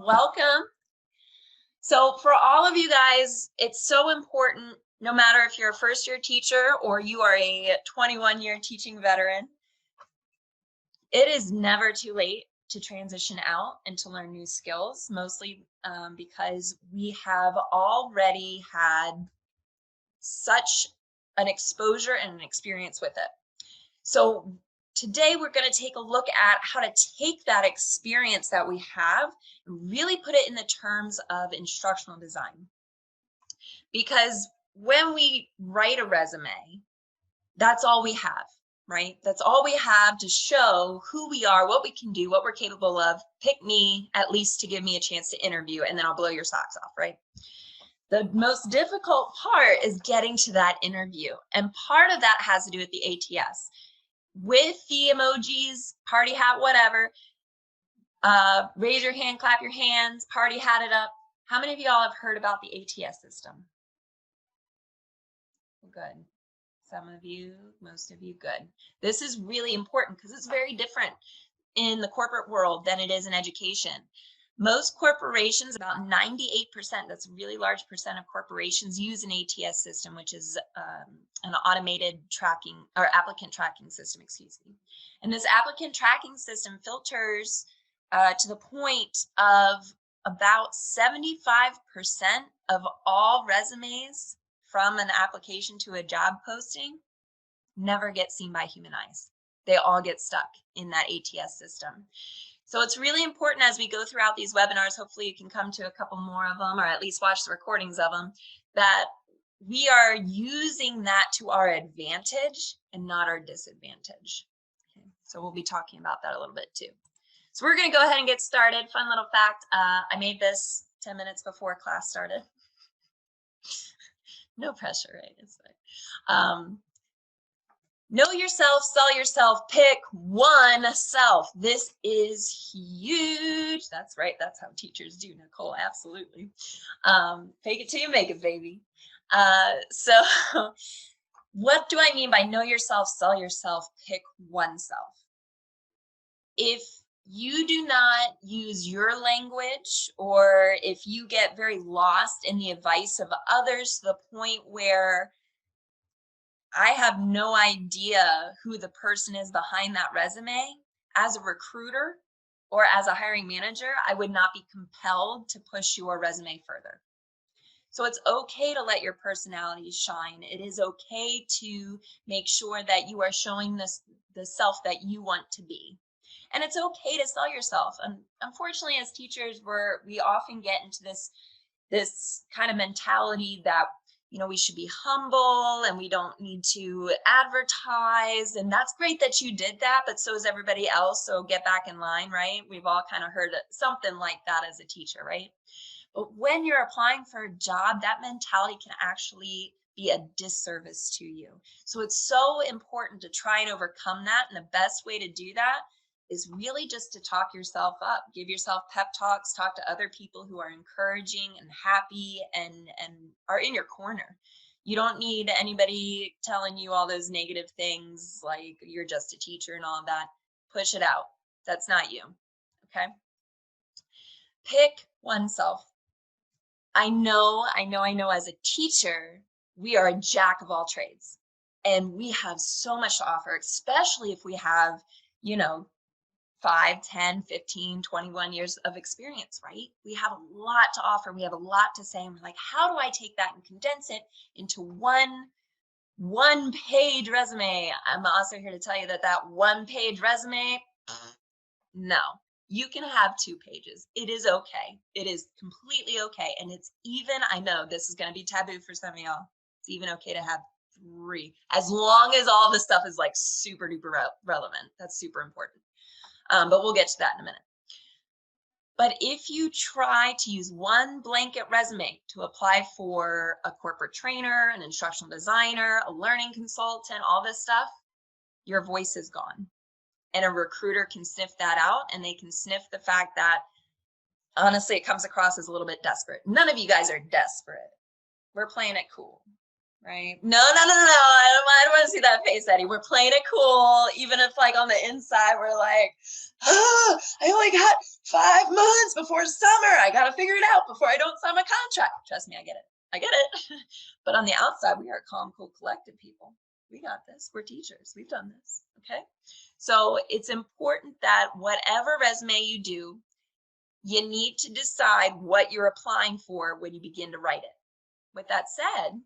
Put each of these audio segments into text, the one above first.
welcome. So for all of you guys, it's so important, no matter if you're a first-year teacher or you are a 21-year teaching veteran, it is never too late to transition out and to learn new skills, mostly because we have already had such an exposure and an experience with it. So today we're going to take a look at how to take that experience that we have and really put it in the terms of instructional design. Because when we write a resume, that's all we have, right? That's all we have to show who we are, what we can do, what we're capable of. Pick me at least to give me a chance to interview, and then I'll blow your socks off, right? The most difficult part is getting to that interview. And part of that has to do with the ATS. With the emojis, party hat, whatever, raise your hand, clap your hands, party hat it up. How many of y'all have heard about the ATS system? Good. Some of you, most of you, good. This is really important because it's very different in the corporate world than it is in education. Most corporations, about 98%, that's a really large percent of corporations, use an ATS system, which is an automated tracking or applicant tracking system, excuse me. And this applicant tracking system filters to the point of about 75% of all resumes from an application to a job posting never get seen by human eyes. They all get stuck in that ATS system. So it's really important as we go throughout these webinars, hopefully you can come to a couple more of them or at least watch the recordings of them, that we are using that to our advantage and not our disadvantage. Okay. So we'll be talking about that a little bit too. So we're going to go ahead and get started. Fun little fact, I made this 10 minutes before class started. No pressure, right? It's like, know yourself, sell yourself, pick one self. This is huge. That's right. That's how teachers do, Nicole. Absolutely. Fake it till you make it, baby. So what do I mean by know yourself, sell yourself, pick oneself? If you do not use your language, or if you get very lost in the advice of others to the point where I have no idea who the person is behind that resume, as a recruiter or as a hiring manager, I would not be compelled to push your resume further. So it's okay to let your personality shine. It is okay to make sure that you are showing the self that you want to be. And it's okay to sell yourself. And unfortunately, as teachers, we often get into this kind of mentality that, you know, we should be humble and we don't need to advertise. And that's great that you did that, but so is everybody else. So get back in line, right? We've all kind of heard something like that as a teacher, right? But when you're applying for a job, that mentality can actually be a disservice to you. So it's so important to try and overcome that. And the best way to do that is really just to talk yourself up, give yourself pep talks, talk to other people who are encouraging and happy and are in your corner. You don't need anybody telling you all those negative things like you're just a teacher and all of that. Push it out. That's not you. Okay. Pick oneself. I know as a teacher, we are a jack of all trades and we have so much to offer, especially if we have, you know, 5, 10, 15, 21 years of experience, right? We have a lot to offer. We have a lot to say. And we're like, how do I take that and condense it into one page resume? I'm also here to tell you that one page resume, no, you can have 2 pages. It is okay. It is completely okay. And it's even, I know this is going to be taboo for some of y'all. It's even okay to have 3, as long as all this stuff is like super duper relevant. That's super important. But we'll get to that in a minute. But if you try to use one blanket resume to apply for a corporate trainer, an instructional designer, a learning consultant, all this stuff, your voice is gone. And a recruiter can sniff that out, and they can sniff the fact that, honestly, it comes across as a little bit desperate. None of you guys are desperate. We're playing it cool. right? No, no, no, no, no. I don't want to see that face, Eddie. We're playing it cool. Even if like on the inside, we're like, oh, I only got 5 months before summer. I got to figure it out before I don't sign my contract. Trust me, I get it. I get it. But on the outside, we are calm, cool, collected people. We got this. We're teachers. We've done this. Okay. So it's important that whatever resume you do, you need to decide what you're applying for when you begin to write it. With that said,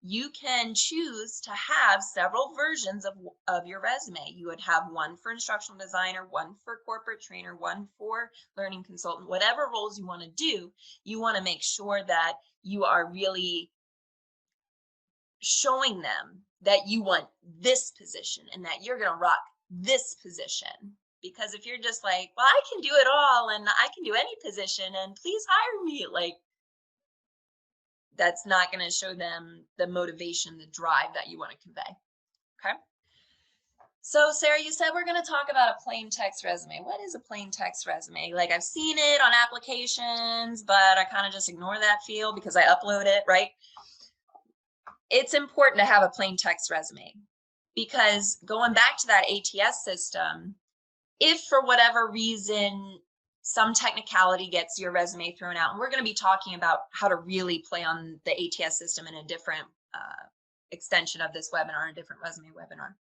you can choose to have several versions of your resume. You would have one for instructional designer, one for corporate trainer, one for learning consultant, whatever roles you want to do. You want to make sure that you are really showing them that you want this position and that you're going to rock this position. Because if you're just like, well, I can do it all and I can do any position and please hire me, like, that's not going to show them the motivation, the drive that you want to convey. Okay. So Sarah, you said we're going to talk about a plain text resume. What is a plain text resume? Like, I've seen it on applications, but I kind of just ignore that field because I upload it, right? It's important to have a plain text resume because going back to that ATS system, if for whatever reason some technicality gets your resume thrown out, and we're going to be talking about how to really play on the ATS system in a different extension of this webinar, a different resume webinar.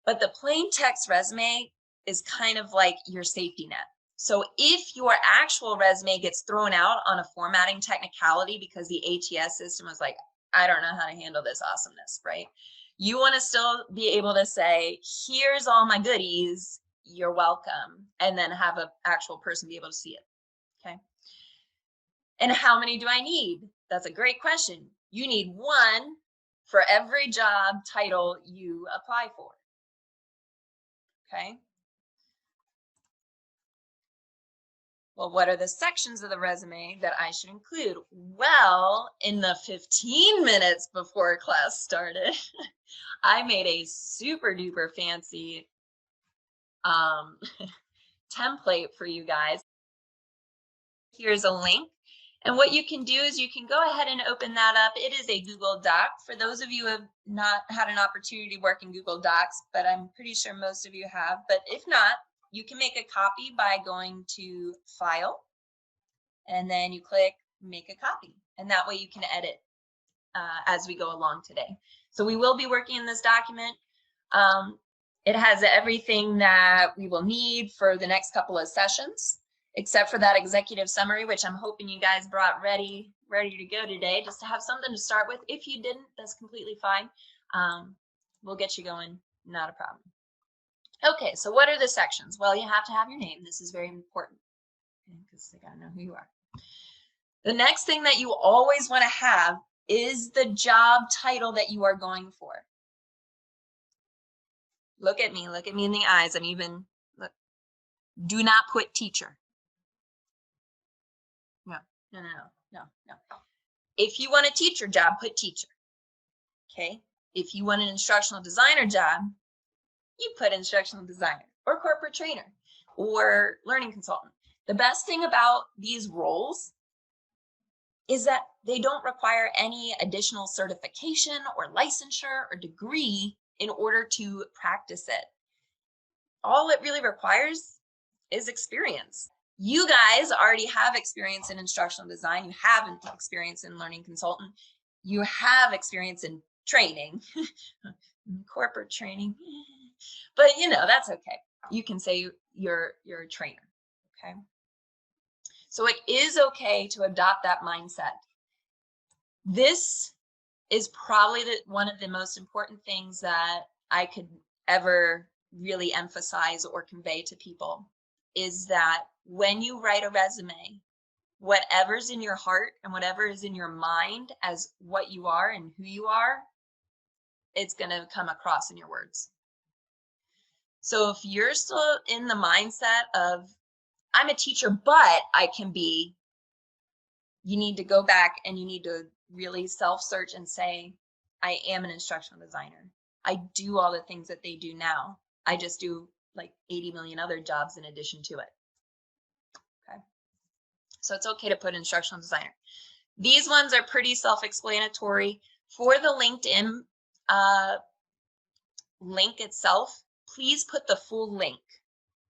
But the plain text resume is kind of like your safety net. So if your actual resume gets thrown out on a formatting technicality because the ATS system was like, I don't know how to handle this awesomeness, right? You want to still be able to say, here's all my goodies, you're welcome, and then have an actual person be able to see it, okay? And how many do I need? That's a great question. You need one for every job title you apply for, okay? Well, what are the sections of the resume that I should include? Well, in the 15 minutes before class started, I made a super duper fancy template for you guys. Here's a link. And what you can do is you can go ahead and open that up. It is a Google Doc. For those of you who have not had an opportunity to work in Google Docs, but I'm pretty sure most of you have. But if not, you can make a copy by going to File, and then you click Make a Copy. And that way you can edit as we go along today. So we will be working in this document. It has everything that we will need for the next couple of sessions, except for that executive summary, which I'm hoping you guys brought ready to go today, just to have something to start with. If you didn't, that's completely fine. We'll get you going, not a problem. Okay, so what are the sections? Well, you have to have your name. This is very important because they gotta know who you are. The next thing that you always want to have is the job title that you are going for. Look at me in the eyes. I'm even, look, do not put teacher. No. If you want a teacher job, put teacher, okay? If you want an instructional designer job, you put instructional designer or corporate trainer or learning consultant. The best thing about these roles is that they don't require any additional certification or licensure or degree in order to practice it. All it really requires is experience. You guys already have experience in instructional design. You have experience in learning consultant. You have experience in training, corporate training, but you know, that's okay. You can say you're a trainer, okay? So it is okay to adopt that mindset. This is probably one of the most important things that I could ever really emphasize or convey to people is that when you write a resume, whatever's in your heart and whatever is in your mind as what you are and who you are, it's going to come across in your words. So if you're still in the mindset of, I'm a teacher, but I can be, you need to go back and you need to really self-search and say, I am an instructional designer. I do all the things that they do now. I just do like 80 million other jobs in addition to it. Okay. So it's okay to put instructional designer. These ones are pretty self-explanatory. For the LinkedIn link itself, please put the full link.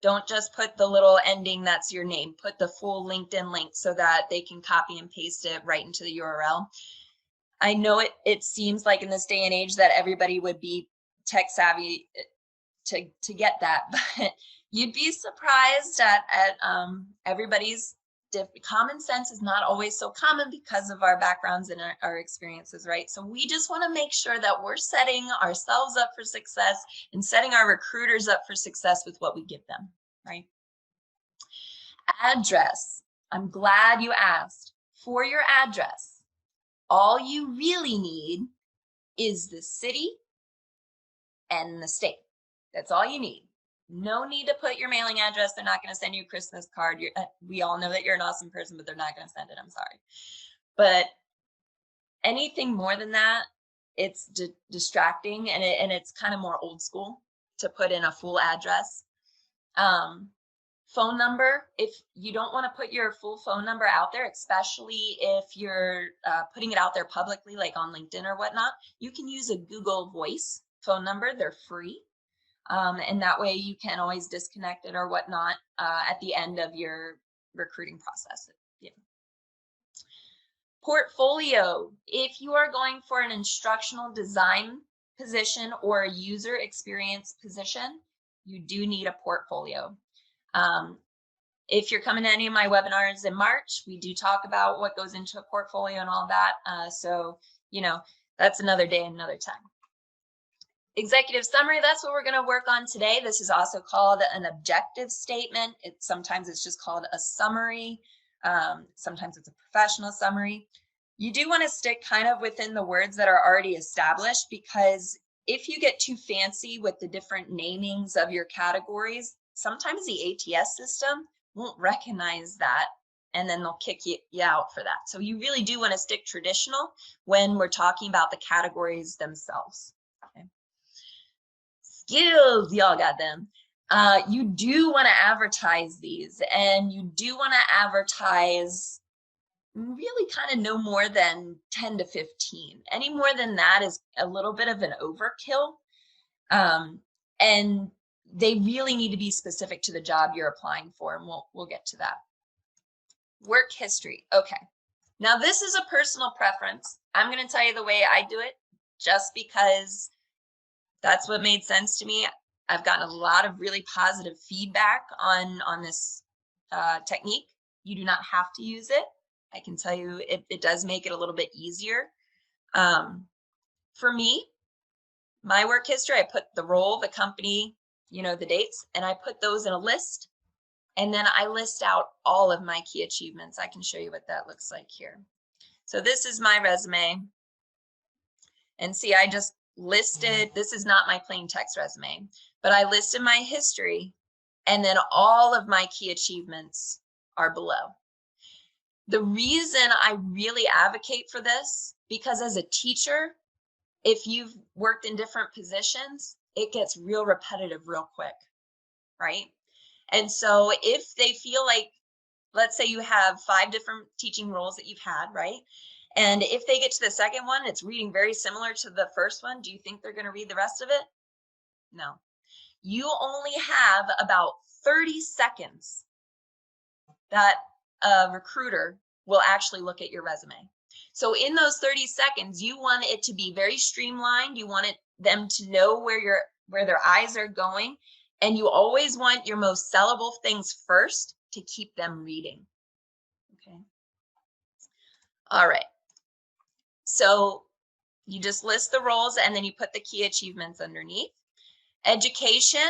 Don't just put the little ending that's your name. Put the full LinkedIn link so that they can copy and paste it right into the URL. I know it seems like in this day and age that everybody would be tech savvy to get that, but you'd be surprised at everybody's common sense is not always so common because of our backgrounds and our experiences, right? So we just want to make sure that we're setting ourselves up for success and setting our recruiters up for success with what we give them, right? Address. I'm glad you asked. For your address, all you really need is the city and the state. That's all you need. No need to put your mailing address. They're not going to send you a Christmas card. We all know that you're an awesome person, but they're not going to send it. I'm sorry. But anything more than that, it's distracting, and it's kind of more old school to put in a full address. Phone number, if you don't want to put your full phone number out there, especially if you're putting it out there publicly, like on LinkedIn or whatnot, you can use a Google Voice phone number. They're free. And that way you can always disconnect it or whatnot at the end of your recruiting process. Yeah. Portfolio. If you are going for an instructional design position or a user experience position, you do need a portfolio. If you're coming to any of my webinars in March, we do talk about what goes into a portfolio and all that. So, you know, that's another day, another time. Executive summary, that's what we're going to work on today. This is also called an objective statement. Sometimes it's just called a summary. Sometimes it's a professional summary. You do want to stick kind of within the words that are already established, because if you get too fancy with the different namings of your categories, sometimes the ATS system won't recognize that, and then they'll kick you out for that. So you really do want to stick traditional when we're talking about the categories themselves. Okay. Skills, y'all got them. You do want to advertise these, and you do want to advertise really kind of no more than 10 to 15. Any more than that is a little bit of an overkill. And they really need to be specific to the job you're applying for, and we'll get to that. Work history. Okay. Now this is a personal preference. I'm going to tell you the way I do it, just because that's what made sense to me. I've gotten a lot of really positive feedback on this technique. You do not have to use it. I can tell you it does make it a little bit easier. For me, my work history, I put the role, the company, the dates, and I put those in a list. And then I list out all of my key achievements. I can show you what that looks like here. So this is my resume. And see, I just listed, this is not my plain text resume, but I listed my history, and then all of my key achievements are below. The reason I really advocate for this, because as a teacher, if you've worked in different positions, it gets real repetitive real quick, right? And so if they feel like, let's say you have 5 different teaching roles that you've had, right? And if they get to the second one, it's reading very similar to the first one, do you think they're going to read the rest of it? No. You only have about 30 seconds that a recruiter will actually look at your resume. So in those 30 seconds, you want it to be very streamlined. You want them to know where their eyes are going. And you always want your most sellable things first to keep them reading. Okay. All right. So you just list the roles, and then you put the key achievements underneath. Education,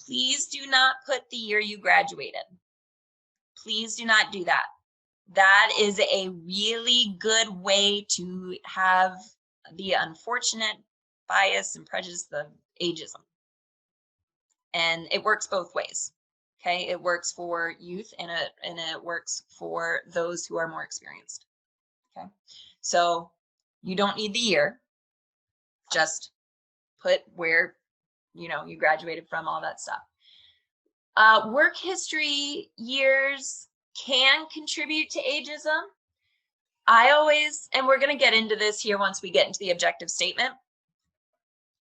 please do not put the year you graduated. Please do not do that. That is a really good way to have the unfortunate bias and prejudice of ageism. And it works both ways. Okay, it works for youth, and it works for those who are more experienced. Okay, so you don't need the year, just put where you graduated from, all that stuff. Work history years can contribute to ageism. I always, and we're going to get into this here once we get into the objective statement.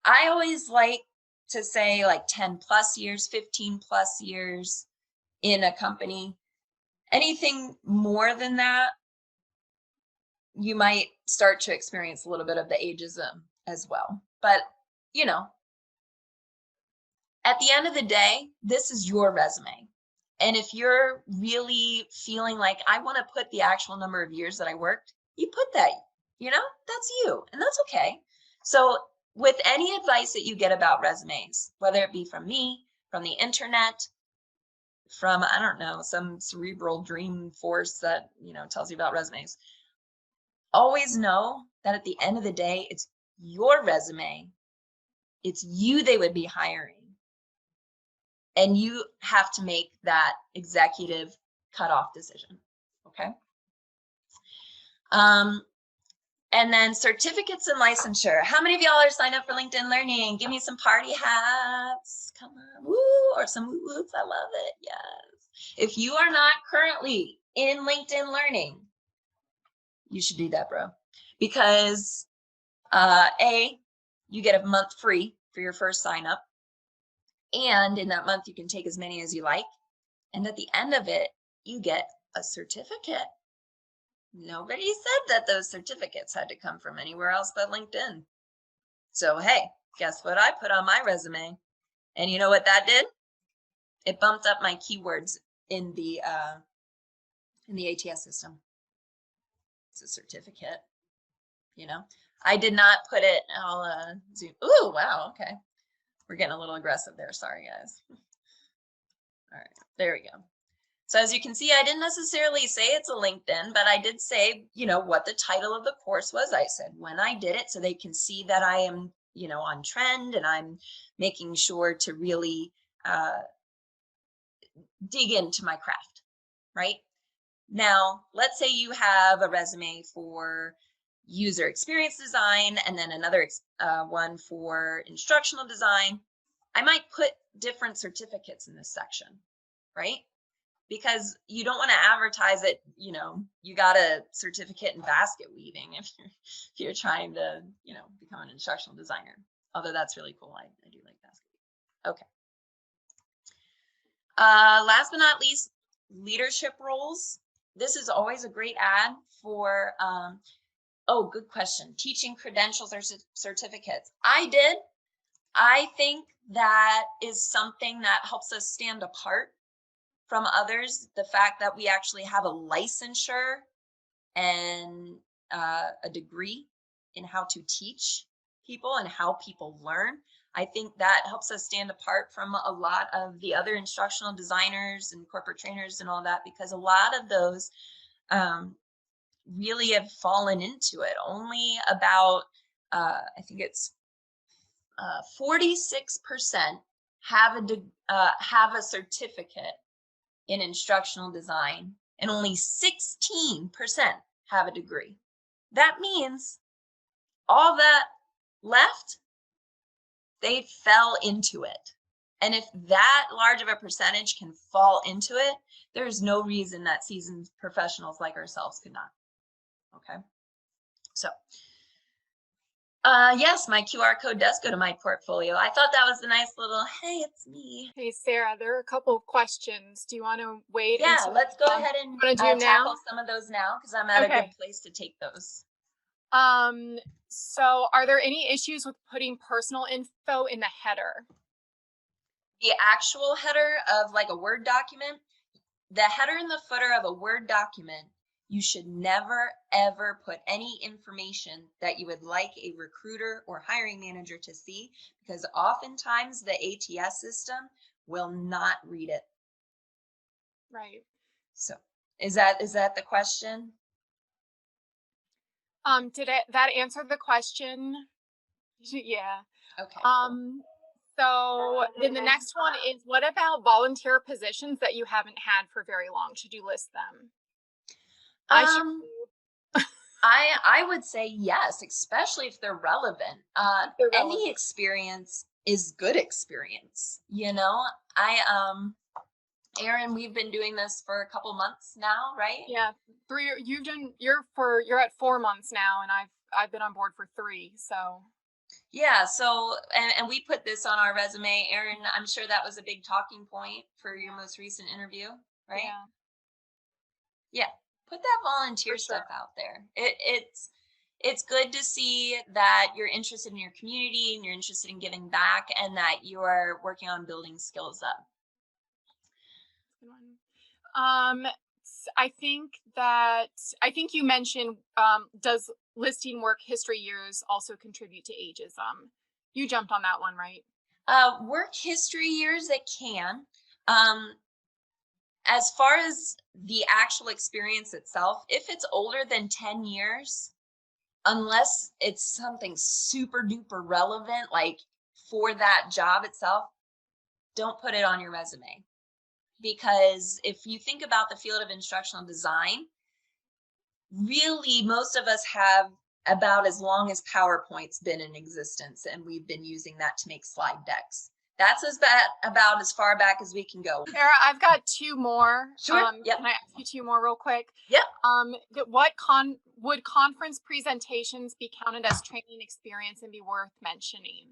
I always like to say like 10 plus years, 15 plus years in a company. Anything more than that, you might start to experience a little bit of the ageism as well. But, you know, at the end of the day, this is your resume. And if you're really feeling like I want to put the actual number of years that I worked, you put that, you know, that's you, and that's okay. So with any advice that you get about resumes, whether it be from me, from the internet, from, I don't know, some cerebral dream force that, you know, tells you about resumes, always know that at the end of the day, it's your resume. It's you they would be hiring. And you have to make that executive cutoff decision, okay? And then certificates and licensure. How many of y'all are signed up for LinkedIn Learning? Give me some party hats. Come on, woo, or some woo whoops. I love it, yes. If you are not currently in LinkedIn Learning, you should do that, bro. Because A, you get a month free for your first sign up. And in that month, you can take as many as you like. And at the end of it, you get a certificate. Nobody said that those certificates had to come from anywhere else but LinkedIn. So, hey, guess what I put on my resume? And you know what that did? It bumped up my keywords in the ATS system. It's a certificate, you know. I did not put it, I'll zoom. Ooh, wow, okay. We're getting a little aggressive there. Sorry, guys. All right, there we go. So as you can see, I didn't necessarily say it's a LinkedIn, but I did say, you know, what the title of the course was. I said when I did it so they can see that I am, you know, on trend and I'm making sure to really dig into my craft, right? Now, let's say you have a resume for user experience design and then another one for instructional design. I might put different certificates in this section, right? Because you don't want to advertise it, you know, you got a certificate in basket weaving if you're trying to, you know, become an instructional designer. Although that's really cool. I do like basket weaving. Okay. Last but not least, leadership roles. This is always a great ad for, oh, good question. Teaching credentials or certificates. I think that is something that helps us stand apart from others, the fact that we actually have a licensure and a degree in how to teach people and how people learn. I think that helps us stand apart from a lot of the other instructional designers and corporate trainers and all that, because a lot of those really have fallen into it. Only about, I think it's 46% have a certificate in instructional design, and only 16% have a degree. That means all that left, they fell into it. And if that large of a percentage can fall into it, there's no reason that seasoned professionals like ourselves could not. Okay. So, yes, my QR code does go to my portfolio. I thought that was a nice little, hey, it's me. Hey, Sarah, there are a couple of questions. Do you want to wait? Yeah, let's go ahead and tackle some of those now, because I'm at a good place to take those. So are there any issues with putting personal info in the header? The actual header of like a Word document, the header and the footer of a Word document, you should never, ever put any information that you would like a recruiter or hiring manager to see, because oftentimes the ATS system will not read it. Right. So is that the question? Did that answer the question? Yeah. Okay. So then the next one is, what about volunteer positions that you haven't had for very long? Should you list them? I would say yes, especially if they're relevant. Any experience is good experience, you know. Erin, we've been doing this for a couple months now, right? Yeah, you're at 4 months now, and I've been on board for 3. So Yeah, so and we put this on our resume. Erin, I'm sure that was a big talking point for your most recent interview, right? yeah, Yeah, put that for volunteer sure. stuff out there. It's good to see that you're interested in your community and you're interested in giving back and that you're working on building skills up. Good one. I think you mentioned, does listing work history years also contribute to ageism? You jumped on that one, right? Work history years, it can. Um, as far as the actual experience itself, if it's older than 10 years, unless it's something super duper relevant, like for that job itself, don't put it on your resume. Because if you think about the field of instructional design, really most of us have about as long as PowerPoint's been in existence, and we've been using that to make slide decks. That's about as far back as we can go. Sarah, I've got 2 more. Sure. Yep. Can I ask you 2 more real quick? Yep. Would conference presentations be counted as training experience and be worth mentioning?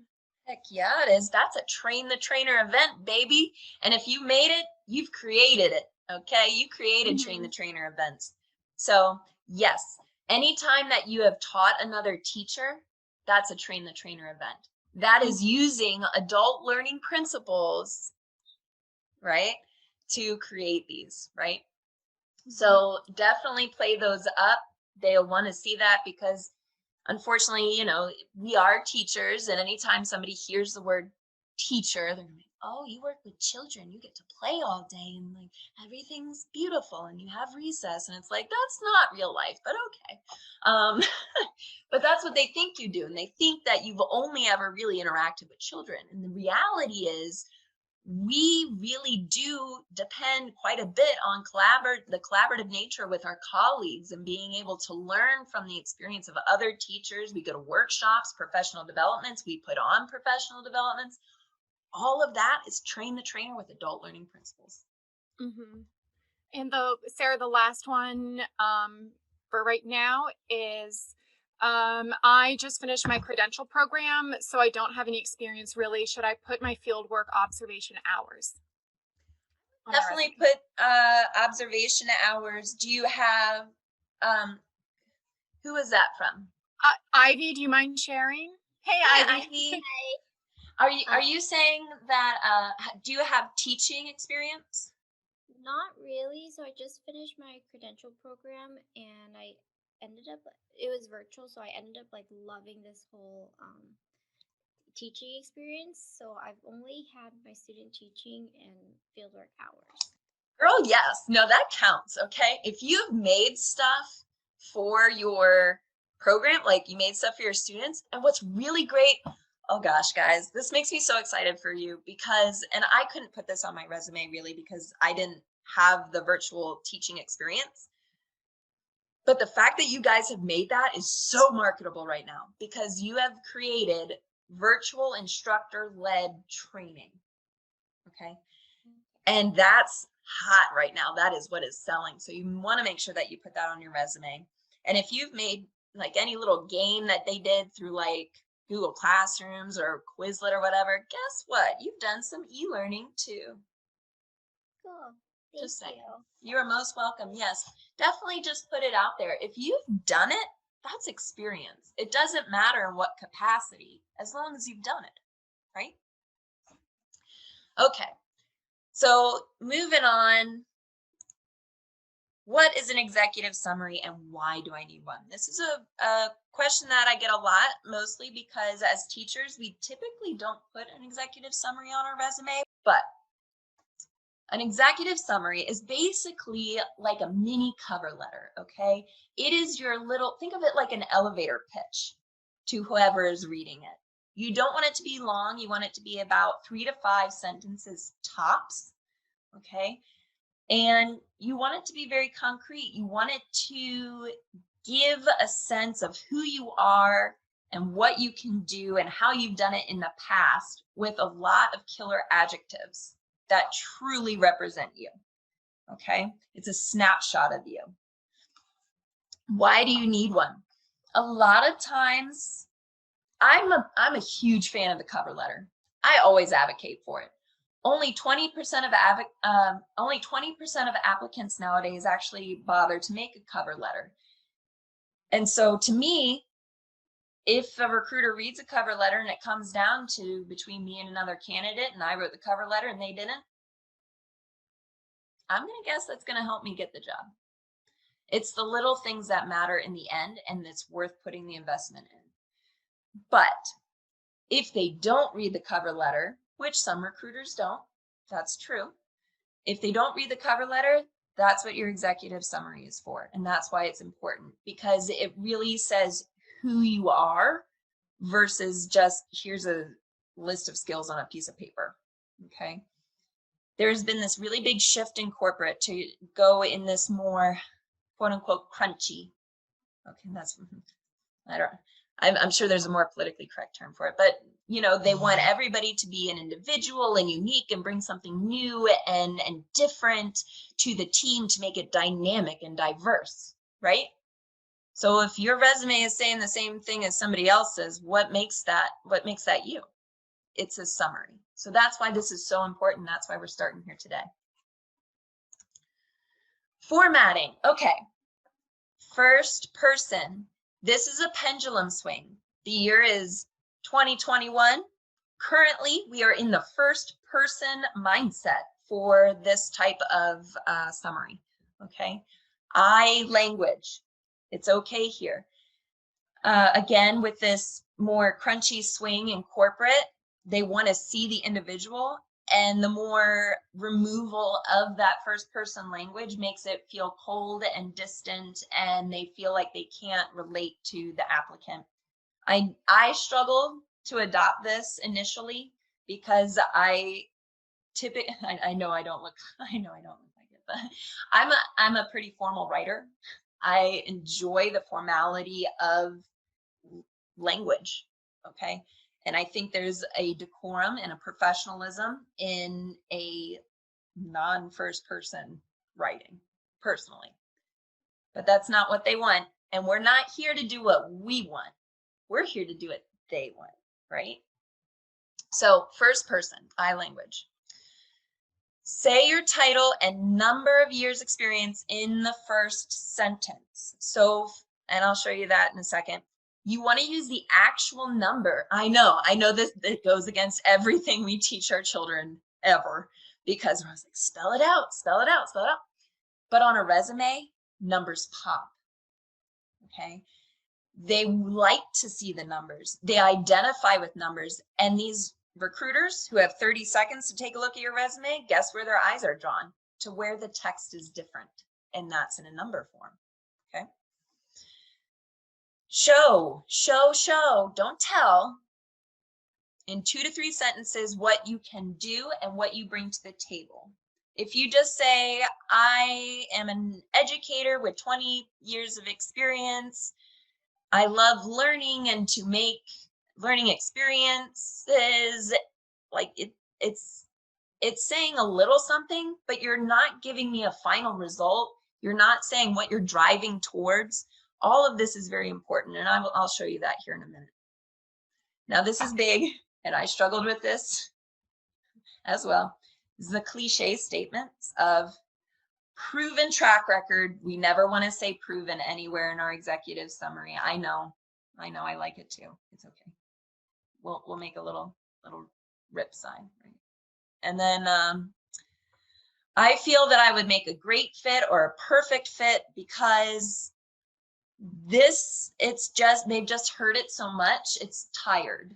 Heck yeah, it is. That's a train the trainer event, baby. And if you made it, you've created it. Okay. You created train the trainer events. So, yes, anytime that you have taught another teacher, that's a train the trainer event. That is using adult learning principles, right, to create these, right? So, definitely play those up. They'll want to see that because unfortunately, we are teachers, and anytime somebody hears the word teacher, they're gonna be, oh, you work with children, you get to play all day, and like everything's beautiful, and you have recess, and it's like that's not real life, but okay. But that's what they think you do, and they think that you've only ever really interacted with children, and the reality is we really do depend quite a bit on the collaborative nature with our colleagues and being able to learn from the experience of other teachers. We go to workshops, professional developments, we put on professional developments. All of that is train the trainer with adult learning principles. And Sarah, the last one for right now is, I just finished my credential program, so I don't have any experience really. Should I put my fieldwork observation hours on my Definitely resume? put observation hours. Do you have who is that from? Ivy, do you mind sharing? Hey, Hi, Ivy. Ivy. Are you saying that do you have teaching experience? Not really. So I just finished my credential program and I ended up it was virtual, so I ended up like loving this whole teaching experience. So I've only had my student teaching and fieldwork hours. Girl, yes. No, that counts. Okay. If you've made stuff for your program, like you made stuff for your students, and what's really great, oh gosh, guys, this makes me so excited for you because, and I couldn't put this on my resume really because I didn't have the virtual teaching experience. But the fact that you guys have made that is so marketable right now because you have created virtual instructor led training. Okay. And that's hot right now. That is what is selling. So you want to make sure that you put that on your resume. And if you've made like any little game that they did through like Google Classrooms or Quizlet or whatever, guess what? You've done some e-learning too. Cool. Just Thank saying. you. You're most welcome. Yes, definitely just put it out there. If you've done it, that's experience. It doesn't matter in what capacity, as long as you've done it, right? Okay. So moving on, what is an executive summary and why do I need one? This is a question that I get a lot, mostly because as teachers, we typically don't put an executive summary on our resume, but an executive summary is basically like a mini cover letter, okay? It is your little, think of it like an elevator pitch to whoever is reading it. You don't want it to be long. You want it to be about 3 to 5 sentences tops, okay? And you want it to be very concrete. You want it to give a sense of who you are and what you can do and how you've done it in the past with a lot of killer adjectives. that truly represent you. Okay, it's a snapshot of you. Why do you need one? A lot of times, I'm a huge fan of the cover letter. I always advocate for it. Only 20% of applicants nowadays actually bother to make a cover letter. And so to me, if a recruiter reads a cover letter and it comes down to between me and another candidate and I wrote the cover letter and they didn't, I'm going to guess that's going to help me get the job. It's the little things that matter in the end, and it's worth putting the investment in. But if they don't read the cover letter, which some recruiters don't, that's true. If they don't read the cover letter, that's what your executive summary is for. And that's why it's important, because it really says who you are versus just here's a list of skills on a piece of paper. Okay. There's been this really big shift in corporate to go in this more quote unquote crunchy. Okay, that's, I'm sure there's a more politically correct term for it, but you know, they want everybody to be an individual and unique and bring something new and different to the team to make it dynamic and diverse, right? So if your resume is saying the same thing as somebody else's, what makes that you? It's a summary. So that's why this is so important. That's why we're starting here today. Formatting. Okay. First person. This is a pendulum swing. The year is 2021. Currently, we are in the first person mindset for this type of summary. Okay. I language. It's okay here. Again, with this more crunchy swing in corporate, they want to see the individual, and the more removal of that first person language makes it feel cold and distant, and they feel like they can't relate to the applicant. I struggled to adopt this initially because I know I don't look like it, but I'm a pretty formal writer. I enjoy the formality of language. Okay. And I think there's a decorum and a professionalism in a non-first person writing, personally. But that's not what they want. And we're not here to do what we want. We're here to do what they want, right? So first person, I language. Say your title and number of years experience in the first sentence. So, and I'll show you that in a second. You want to use the actual number. I know this, it goes against everything we teach our children ever, because I was like, spell it out, spell it out, spell it out. But on a resume, numbers pop. Okay. They like to see the numbers. They identify with numbers. And these recruiters who have 30 seconds to take a look at your resume, guess where their eyes are drawn? To where the text is different. And that's in a number form. Okay. Show. Don't tell. In 2 to 3 sentences what you can do and what you bring to the table. If you just say, I am an educator with 20 years of experience, I love learning and to make learning experiences, like it's saying a little something, but you're not giving me a final result. You're not saying what you're driving towards. All of this is very important, and I'll show you that here in a minute. Now, this is big, and I struggled with this as well. This is the cliche statements of proven track record. We never want to say proven anywhere in our executive summary. I know, I like it too. It's okay. We'll make a little rip sign, right? And then I feel that I would make a great fit or a perfect fit because they've just heard it so much, it's tired.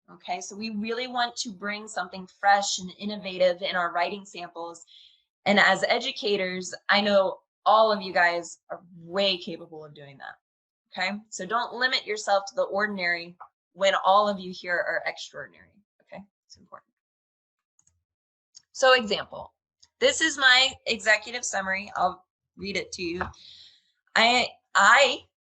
Okay, so we really want to bring something fresh and innovative in our writing samples. And as educators, I know all of you guys are way capable of doing that. Okay, so don't limit yourself to the ordinary when all of you here are extraordinary. Okay, it's important. So example, this is my executive summary. I'll read it to you. I,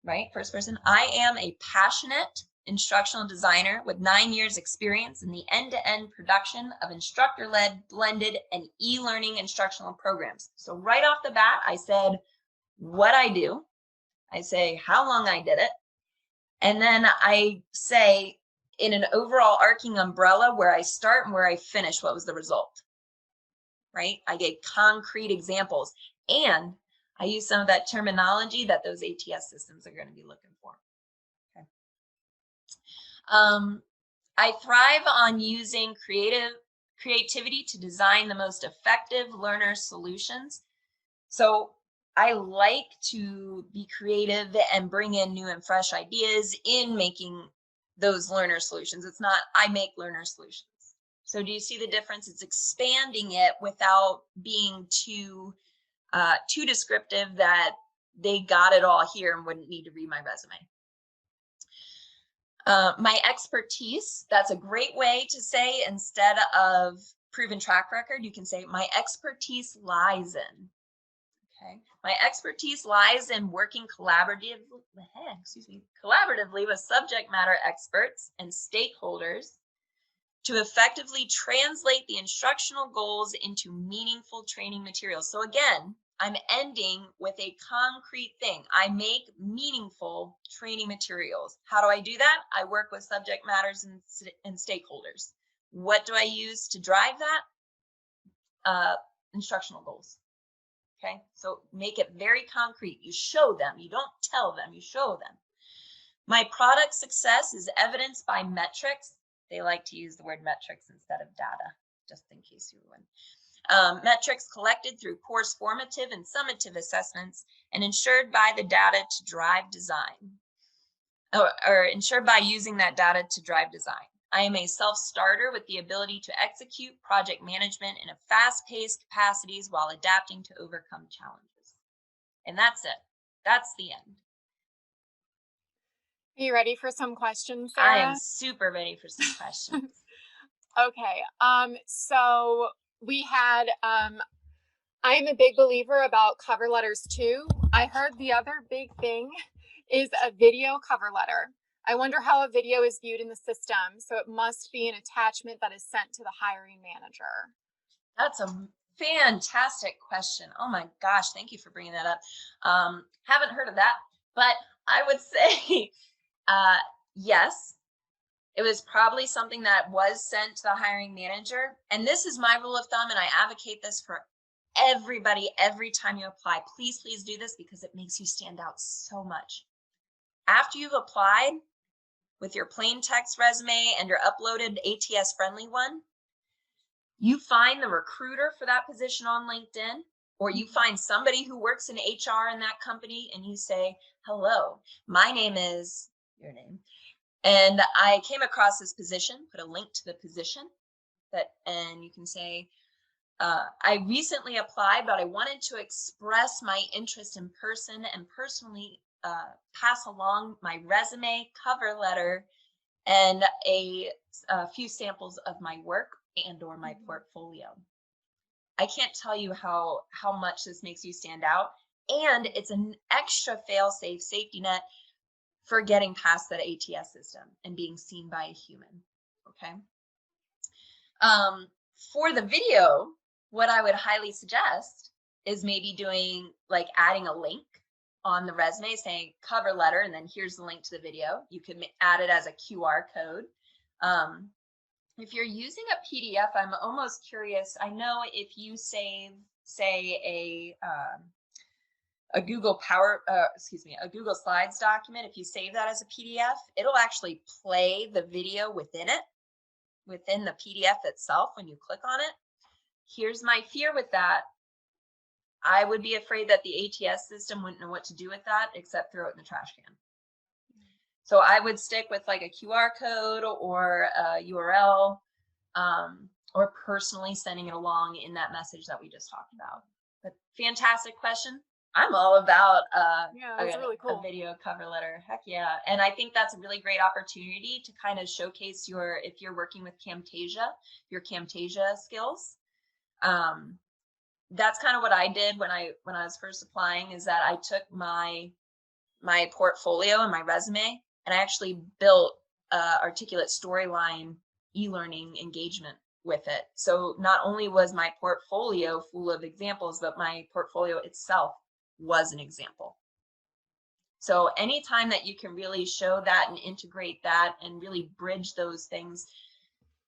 right, first person, I am a passionate instructional designer with 9 years experience in the end-to-end production of instructor-led, blended, and e-learning instructional programs. So right off the bat, I said what I do. I say how long I did it. And then I say in an overall arcing umbrella where I start and where I finish, what was the result, right? I gave concrete examples, and I use some of that terminology that those ATS systems are going to be looking for. Okay. I thrive on using creativity to design the most effective learner solutions. So I like to be creative and bring in new and fresh ideas in making those learner solutions. It's not I make learner solutions. So do you see the difference? It's expanding it without being too descriptive that they got it all here and wouldn't need to read my resume. My expertise, that's a great way to say, instead of proven track record, you can say my expertise lies in. Okay. My expertise lies in working collaboratively with subject matter experts and stakeholders to effectively translate the instructional goals into meaningful training materials. So again, I'm ending with a concrete thing. I make meaningful training materials. How do I do that? I work with subject matters and stakeholders. What do I use to drive that? Instructional goals. Okay, so make it very concrete. You show them, you don't tell them, you show them. My product success is evidenced by metrics. They like to use the word metrics instead of data, just in case you were wondering. Metrics collected through course formative and summative assessments and ensured by the data to drive design, or ensured by using that data to drive design. I am a self-starter with the ability to execute project management in a fast-paced capacities while adapting to overcome challenges. And that's it. That's the end. Are you ready for some questions, I Sarah? am super ready for some questions. Okay. So we had, I am a big believer about cover letters too. I heard the other big thing is a video cover letter. I wonder how a video is viewed in the system. So it must be an attachment that is sent to the hiring manager. That's a fantastic question. Oh my gosh, thank you for bringing that up. Haven't heard of that, but I would say yes, it was probably something that was sent to the hiring manager. And this is my rule of thumb, and I advocate this for everybody every time you apply. Please, please do this because it makes you stand out so much. After you've applied with your plain text resume and your uploaded ATS friendly one, you find the recruiter for that position on LinkedIn, or you find somebody who works in HR in that company, and you say, hello, my name is your name, and I came across this position, put a link to the position and you can say, I recently applied, but I wanted to express my interest in person and personally pass along my resume, cover letter, and a few samples of my work and or my portfolio. I can't tell you how much this makes you stand out, and it's an extra fail-safe safety net for getting past that ATS system and being seen by a human. Okay. For the video, what I would highly suggest is maybe doing like adding a link on the resume saying cover letter, and then here's the link to the video. You can add it as a QR code. If you're using a PDF, I'm almost curious. I know if you save, say, a Google a Google Slides document, if you save that as a PDF, it'll actually play the video within it, within the PDF itself when you click on it. Here's my fear with that. I would be afraid that the ATS system wouldn't know what to do with that except throw it in the trash can. So I would stick with like a QR code or a URL, or personally sending it along in that message that we just talked about. But fantastic question. I'm all about really cool. a video cover letter. Heck yeah. And I think that's a really great opportunity to kind of showcase your, if you're working with Camtasia, your Camtasia skills. That's kind of what I did when I was first applying, is that I took my portfolio and my resume, and I actually built articulate storyline e-learning engagement with it. So not only was my portfolio full of examples, but my portfolio itself was an example. So anytime that you can really show that and integrate that and really bridge those things,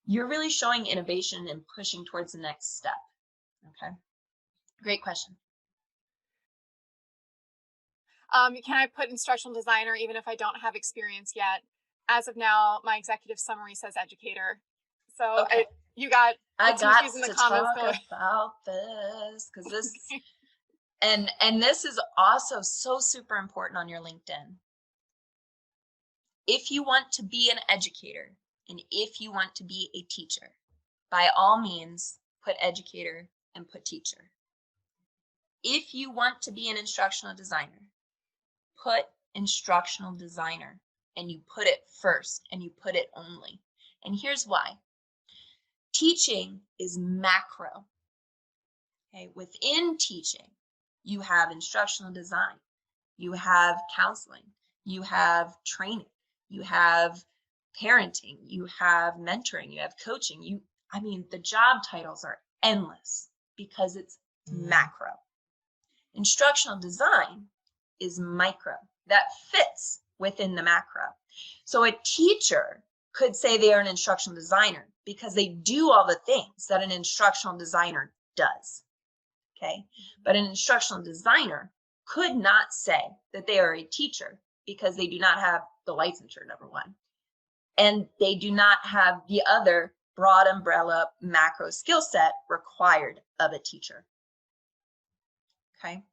you're really showing innovation and pushing towards the next step. Okay, great question. Can I put instructional designer even if I don't have experience yet? As of now, my executive summary says educator. So Okay. you got I got in the to comments talk going. about this because this and this is also so super important on your LinkedIn. If you want to be an educator and if you want to be a teacher, by all means, put educator and put teacher. If you want to be an instructional designer, put instructional designer and you put it first and you put it only. And here's why. Teaching is macro. Okay, within teaching, you have instructional design, you have counseling, you have training, you have parenting, you have mentoring, you have coaching. I mean, the job titles are endless because it's macro. Instructional design is micro. That fits within the macro. So a teacher could say they are an instructional designer because they do all the things that an instructional designer does. Okay, but an instructional designer could not say that they are a teacher because they do not have the licensure, number one, and they do not have the other broad umbrella macro skill set required of a teacher. Okay,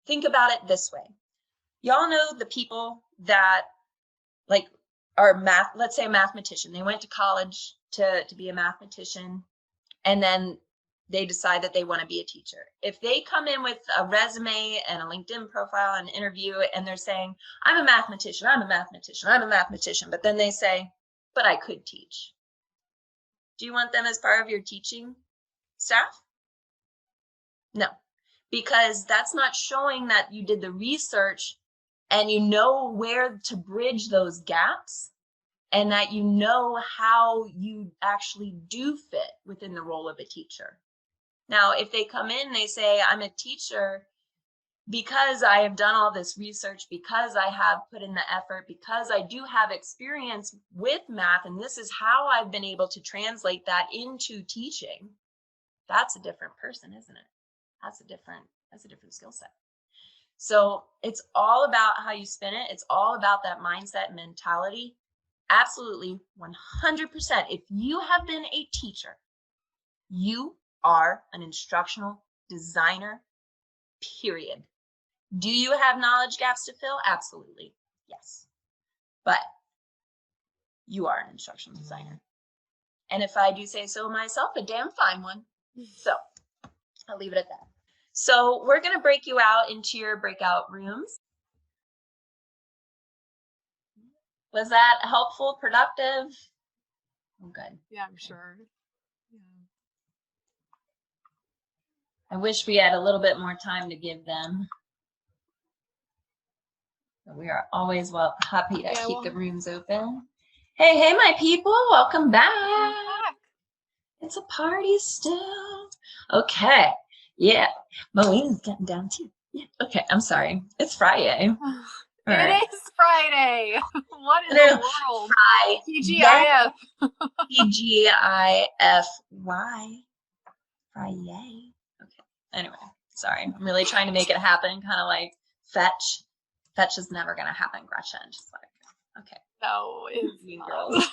think about it this way. Y'all know the people that like are let's say a mathematician. They went to college to be a mathematician, and then they decide that they want to be a teacher. If they come in with a resume and a LinkedIn profile and interview and they're saying, I'm a mathematician, I'm a mathematician, I'm a mathematician, but then they say, but I could teach. Do you want them as part of your teaching staff? No, because that's not showing that you did the research and you know where to bridge those gaps and that you know how you actually do fit within the role of a teacher. Now, if they come in and they say, I'm a teacher because I have done all this research, because I have put in the effort, because I do have experience with math, and this is how I've been able to translate that into teaching, that's a different person, isn't it? That's a different skill set. So it's all about how you spin it. It's all about that mindset and mentality. Absolutely, 100%. If you have been a teacher, you are an instructional designer, period. Do you have knowledge gaps to fill? Absolutely, yes. But you are an instructional designer. And if I do say so myself, a damn fine one. So I'll leave it at that. So we're going to break you out into your breakout rooms. Was that helpful, productive? Oh, good. Yeah, I'm sure. Yeah. I wish we had a little bit more time to give them. But we are always happy to keep the rooms open. Hey, my people, welcome back. It's a party still. Okay, yeah. Moeen's getting down too. Yeah. Okay, I'm sorry. It's Friday. It is Friday. What in the world? TGIF. TGIFY. Friday. Okay. Anyway, sorry. I'm really trying to make it happen. Kind of like fetch. Fetch is never gonna happen, Gretchen. Just like, okay. No, it's mean girls.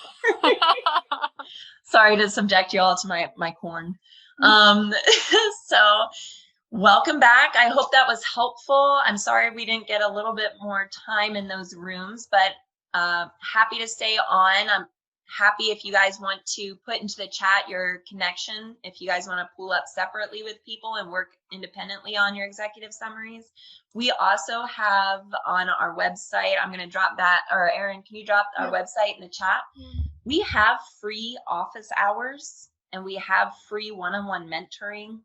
Sorry to subject you all to my corn. So welcome back. I hope that was helpful. I'm sorry we didn't get a little bit more time in those rooms, but happy to stay on. I'm happy if you guys want to put into the chat your connection, if you guys want to pool up separately with people and work independently on your executive summaries. We also have on our website, I'm going to drop that, or Erin, can you drop our website in the chat? We have free office hours and we have free one-on-one mentoring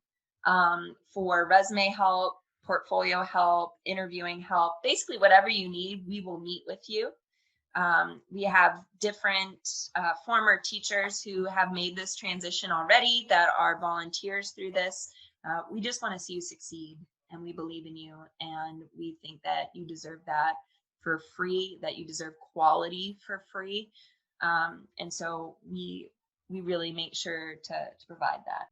for resume help, portfolio help, interviewing help, basically whatever you need, we will meet with you. We have different former teachers who have made this transition already that are volunteers through this. We just want to see you succeed, and we believe in you, and we think that you deserve that for free, that you deserve quality for free. And so we really make sure to provide that.